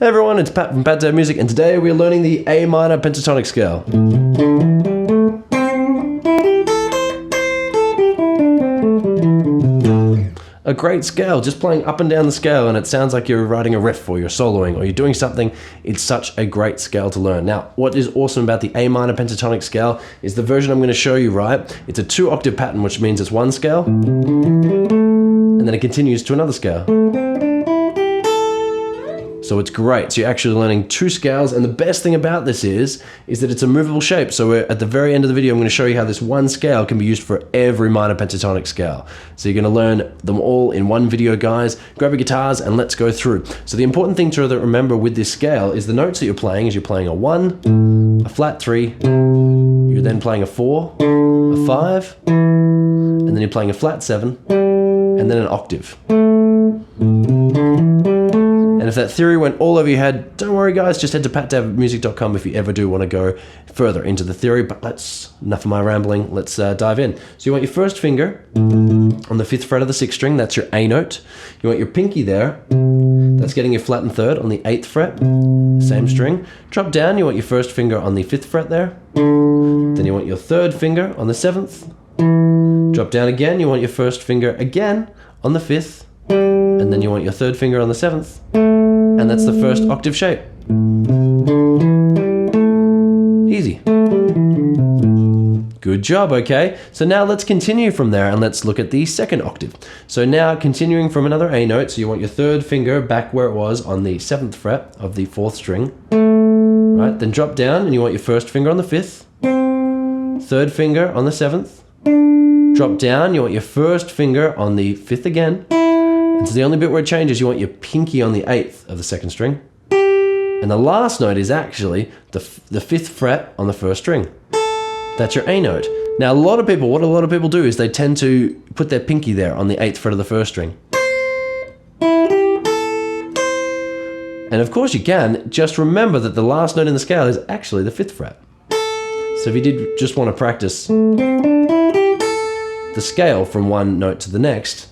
Hey everyone, it's Pat from Octave Music, and today we're learning the A minor pentatonic scale. A great scale, just playing up and down the scale, and it sounds like you're writing a riff or you're soloing or you're doing something. It's such a great scale to learn. Now, what is awesome about the A minor pentatonic scale is the version I'm going to show you, right? It's a 2-octave pattern, which means it's one scale, and then it continues to another scale. So it's great. So you're actually learning 2 scales, and the best thing about this is that it's a movable shape. So we're at the very end of the video, I'm going to show you how this one scale can be used for every minor pentatonic scale. So you're going to learn them all in one video, guys. Grab your guitars and let's go through. So the important thing to remember with this scale is the notes that you're playing is you're playing a 1, a flat 3, you're then playing a 4, a 5, and then you're playing a flat 7, and then an octave. And if that theory went all over your head, don't worry guys, just head to patdavidmusic.com if you ever do want to go further into the theory. But enough of my rambling, let's dive in. So you want your first finger on the 5th fret of the 6th string, that's your A note. You want your pinky there, that's getting your flat and 3rd on the 8th fret, same string. Drop down, you want your first finger on the 5th fret there. Then you want your 3rd finger on the 7th. Drop down again, you want your first finger again on the 5th. And then you want your 3rd finger on the 7th. And that's the first octave shape. Easy. Good job, okay? So now let's continue from there and let's look at the 2nd octave. So now continuing from another A note, so you want your 3rd finger back where it was on the 7th fret of the 4th string. Right, then drop down and you want your first finger on the 5th. 3rd finger on the 7th. Drop down, you want your first finger on the 5th again. And so the only bit where it changes, you want your pinky on the 8th of the 2nd string. And the last note is actually the 5th fret on the 1st string. That's your A note. Now what a lot of people do is they tend to put their pinky there on the 8th fret of the 1st string. And of course you can, just remember that the last note in the scale is actually the 5th fret. So if you did just want to practice the scale from one note to the next,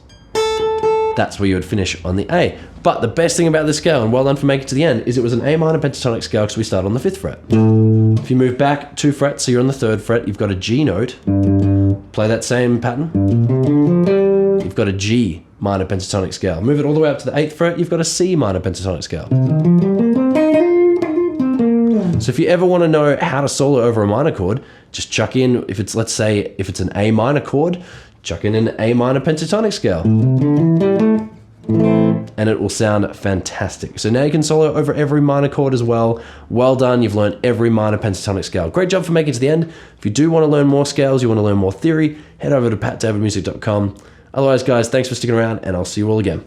that's where you would finish on the A. But the best thing about this scale, and well done for making it to the end, is it was an A minor pentatonic scale because we start on the 5th fret. If you move back 2 frets, so you're on the 3rd fret, you've got a G note. Play that same pattern. You've got a G minor pentatonic scale. Move it all the way up to the 8th fret, you've got a C minor pentatonic scale. So if you ever want to know how to solo over a minor chord, just chuck in, let's say if it's an A minor chord, chuck in an A minor pentatonic scale. And it will sound fantastic. So now you can solo over every minor chord as well. Well done, you've learned every minor pentatonic scale. Great job for making it to the end. If you do want to learn more scales, you want to learn more theory, head over to patdavidmusic.com. Otherwise guys, thanks for sticking around and I'll see you all again.